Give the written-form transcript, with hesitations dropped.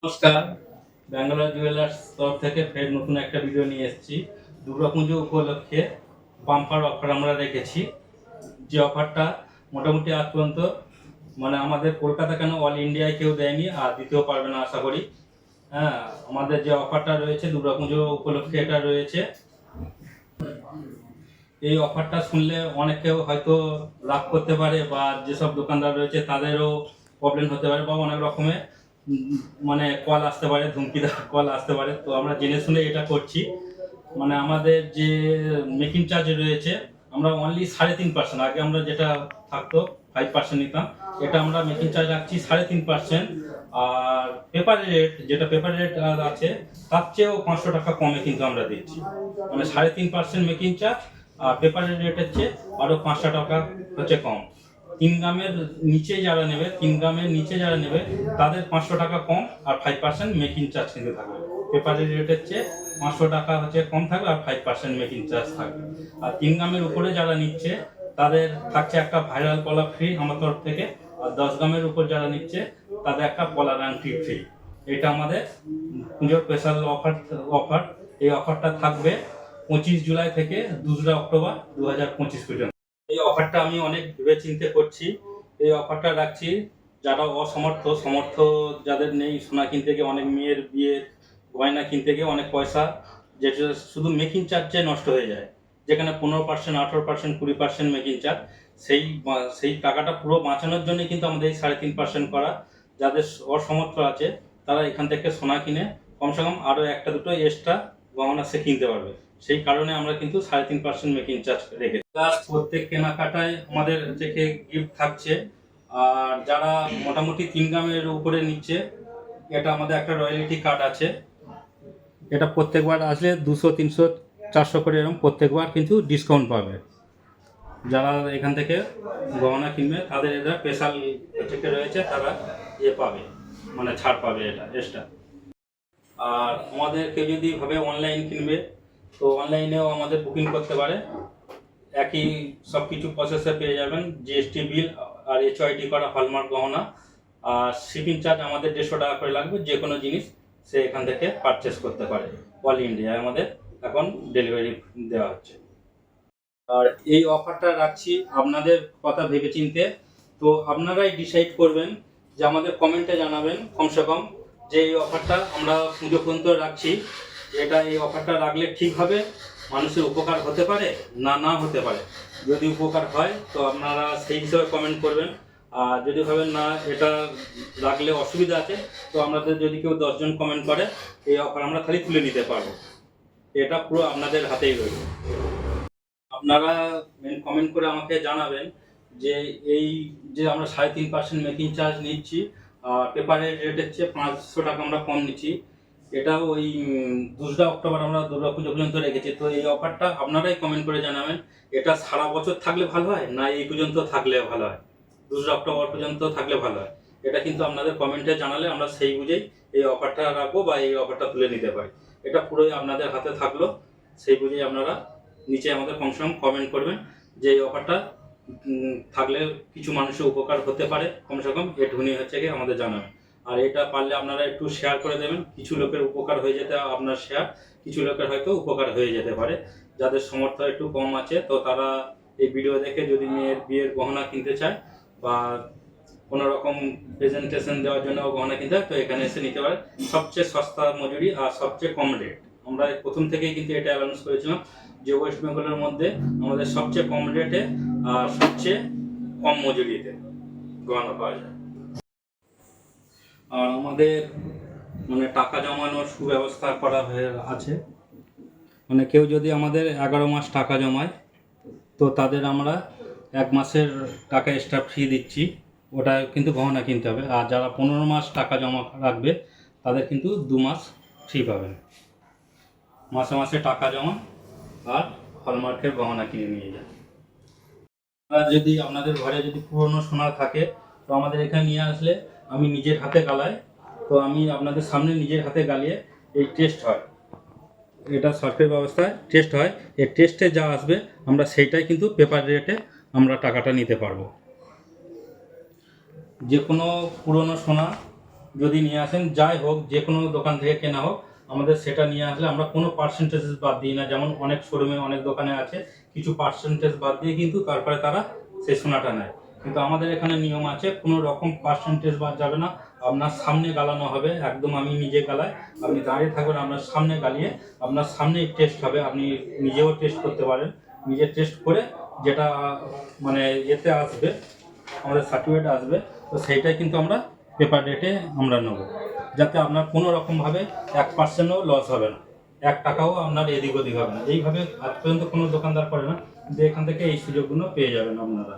নমস্কার, ব্যাঙ্গালোর জুয়েলার্স তরফ থেকে ফের নতুন একটা ভিডিও নিয়ে এসেছি। দুর্গাপুজো উপলক্ষে বাম্পার অফার আমরা রেখেছি। যে অফারটা মোটামুটি আজ পর্যন্ত আমাদের কলকাতা কেন অল ইন্ডিয়ায় কেউ দেয়নি আর দিতেও পারবে না আশা করি। হ্যাঁ, আমাদের যে অফারটা রয়েছে দুর্গাপুজো উপলক্ষে এটা রয়েছে। এই অফারটা শুনলে অনেকেও হয়তো লাভ করতে পারে বা যেসব দোকানদার রয়েছে তাদেরও প্রবলেম হতে পারে বা অনেক রকমের কল আসতে পারে, ধুমকিদার কল আসতে পারে। তো আমরা জেনে শুনে এটা করছি। আমাদের যে মেকিং চার্জ রয়েছে আমরা অনলি 3.5%, আগে আমরা যেটা থাকতো 5% নিতাম, এটা আমরা মেকিং চার্জ রাখছি 3.5%। আর পেপার রেট আছে তার চেয়েও 500 টাকা কমে কিন্তু আমরা দিচ্ছি। 3.5% মেকিং চার্জ আর পেপারের রেটের চেয়ে আরো 500 টাকা হচ্ছে কম। 3 গ্রামের নিচে যারা নেবে তাদের 500 টাকা কম আর 5% মেকিং চার্জ কিন্তু থাকবে। পেপারের রেটের চেয়ে 500 টাকা হচ্ছে কম থাকবে আর 5% মেকিং চার্জ থাকবে। আর 3 গ্রামের উপরে যারা নিচ্ছে তাদের থাকছে একটা ভাইরাল কলা ফ্রি আমার তরফ থেকে। আর 10 গ্রামের উপর যারা নিচ্ছে তাদের একটা কলার আংটি ফ্রি। এটা আমাদের পুজোর স্পেশাল অফার। এই অফারটা থাকবে 25 জুলাই থেকে 2 অক্টোবর 2025 পর্যন্ত। এই অফারটা আমি অনেক ভেবে চিন্তে করছি। এই অফারটা রাখছি যারা সমর্থ যাদের নেই, সোনা কিনতে গিয়ে অনেক মেয়ের বিয়ের গয়না কিনতে গিয়ে অনেক পয়সা যেটা শুধু মেকিং চার্জে নষ্ট হয়ে যায়, যেখানে 15%, 18%, 20% মেকিং চার্জ, সেই টাকাটা পুরো বাঁচানোর জন্য কিন্তু আমাদের এই 3.5% করা। যাদের অসমর্থ আছে তারা এখান থেকে সোনা কিনে কমসে কম আরও একটা দুটো এক্সট্রা গহনা সে কিনতে পারবে। সেই কারণে আমরা কিন্তু 3.5% মেকিং চার্জ রেখেছি। প্লাস প্রত্যেক কেনাকাটায় আমাদের থেকে গিফট থাকছে। আর যারা মোটামুটি 3 গ্রামের উপরে নিচ্ছে, এটা আমাদের একটা রয়্যালিটি কার্ড আছে। এটা প্রত্যেকবার আসলে 200, 300, 400 করে এরকম প্রত্যেকবার কিন্তু ডিসকাউন্ট পাবে। যারা এখান থেকে গহনা কিনবে তাদের এটা স্পেশাল থেকে রয়েছে, তারা পাবে, ছাড় পাবে এটা এক্সট্রা। আর আমাদের কেউ যদি ভাবে অনলাইন কিনবে তো অনলাইনেও আমাদের বুকিং করতে পারে। একই সব কিছু প্রসেসে পেয়ে যাবেন, জিএসটি বিল আর HYD করা হলমার্ক গহনা। আর শিপিং চার্জ আমাদের 150 টাকা করে লাগবে। যে কোনো জিনিস সে এখান থেকে পারচেস করতে পারে। অল ইন্ডিয়ায় আমাদের এখন ডেলিভারি দেওয়া হচ্ছে। আর এই অফারটা রাখছি আপনাদের কথা ভেবেচিন্তে। তো আপনারাই ডিসাইড করবেন, যে আমাদের কমেন্টে জানাবেন কমসে কম যে এই অফারটা আমরা পুজো পর্যন্ত রাখছি। এই অফারটা রাখলে ঠিক হবে, মানুষের উপকার হতে পারে না হতে পারে। যদি উপকার হয় তো আপনারা সেই হিসাবে কমেন্ট করবেন। আর যদি ভাবেন না এটা রাখলে অসুবিধা আছে, তো আমাদের যদি কেউ 10 জন কমেন্ট করে এই অফার আমরা খালি তুলে নিতে পারবো। এটা পুরো আপনাদের হাতেই রয়েছে। আপনারা কমেন্ট করে আমাকে জানাবেন যে এই যে আমরা 3.5% মেকিং চার্জ নিচ্ছি, পেপারের রেটের চেয়ে 500 টাকা আমরা কম নিচ্ছি। এটা ওই 2 অক্টোবর আমরা দুর্গাপুজো পর্যন্ত রেখেছি। তো এই অফারটা আপনারাই কমেন্ট করে জানাবেন, এটা সারা বছর থাকলে ভালো হয় না এই পর্যন্ত থাকলে ভালো হয়, 2 অক্টোবর পর্যন্ত থাকলে ভালো হয়। এটা কিন্তু আপনাদের কমেন্টে জানালে আমরা সেই বুঝেই এই অফারটা রাখবো বা এই অফারটা তুলে নিতে পারি। এটা পুরোই আপনাদের হাতে থাকলো, সেই বুঝেই আপনারা নিচে আমাদের কমসে কম কমেন্ট করবেন যে এই অফারটা থাকলে কিছু মানুষের উপকার হতে পারে, কমসে কম এটুকুনি হচ্ছে কি আমাদের জানাবেন। আর এটা পারলে আপনারা একটু শেয়ার করে দেবেন। কিছু লোকের উপকার হয়ে যেতে আপনার শেয়ার, কিছু লোকের হয়তো উপকার হয়ে যেতে পারে। যাদের সমর্থ একটু কম আছে তো তারা এই ভিডিও দেখে যদি মেয়ের বিয়ের গহনা কিনতে চায় বা কোনো রকম প্রেজেন্টেশন দেওয়ার জন্য গহনা কিনতে হয় তো এখানে এসে নিতে পারে। সবচেয়ে সস্তা মজুরি আর সবচেয়ে কম রেট। আমরা প্রথম থেকেই কিন্তু এটা অ্যানাউন্স করেছিলাম যে ওয়েস্ট বেঙ্গলের মধ্যে আমাদের সবচেয়ে কম রেটে আর সবচেয়ে কম মজুরিতে গহনা পাওয়া যায়। আর আমাদের টাকা জমানোর সুব্যবস্থা করা হয়ে আছে। কেউ যদি আমাদের 11 মাস টাকা জমায় তো তাদের আমরা 1 মাসের টাকা এক্সট্রা ফ্রি দিচ্ছি, ওটা কিন্তু গহনা কিনতে হবে। আর যারা 15 মাস টাকা জমা রাখবে তাদের কিন্তু 2 মাস ফ্রি পাবেন। মাসে মাসে টাকা জমা আর হলমার্কের গহনা কিনে নিয়ে যান। আর যদি আপনাদের ঘরে যদি পুরনো সোনা থাকে তো আমাদের এখানে নিয়ে আসলে আমি নিজের হাতে গালাই, তো আমি আপনাদের সামনে নিজের হাতে গালিয়ে এই টেস্ট হয়, এটা সরকারি ব্যবস্থায় টেস্ট হয়। এই টেস্টে যা আসবে আমরা সেইটাই কিন্তু পেপার রেটে আমরা টাকাটা নিতে পারবো। যে কোনো পুরনো সোনা যদি নিয়ে আসেন, যাই হোক যে কোনো দোকান থেকে কেনা হোক, আমাদের সেটা নিয়ে আসলে আমরা কোনো পার্সেন্টেজ বাদ দিই না। যেমন অনেক শোরুমে অনেক দোকানে আছে কিছু পার্সেন্টেজ বাদ দিয়ে কিন্তু তারপরে তারা সেই সোনাটা নেয়, কিন্তু আমাদের এখানে নিয়ম আছে কোনো রকম পার্সেন্টেজ বাদ যাবে না। আপনার সামনে গালানো হবে, একদম আমি নিজে গালাই, আপনি দাঁড়িয়ে থাকবেন, আপনার সামনে গালিয়ে আপনার সামনেই টেস্ট হবে, আপনি নিজেও টেস্ট করতে পারেন। নিজে টেস্ট করে যেটা মানে এতে আসবে, আমাদের সার্টিফিকেট আসবে, তো সেইটাই কিন্তু আমরা পেপার রেটে আমরা নেব, যাতে আপনার কোনো রকমভাবে 1%ও লস হবে না, 1 টাকাও আপনার এদিক ওদিক হবে না। এইভাবে আজ পর্যন্ত কোনো দোকানদার করে না, কিন্তু এখান থেকে এই সুযোগগুলো পেয়ে যাবেন আপনারা।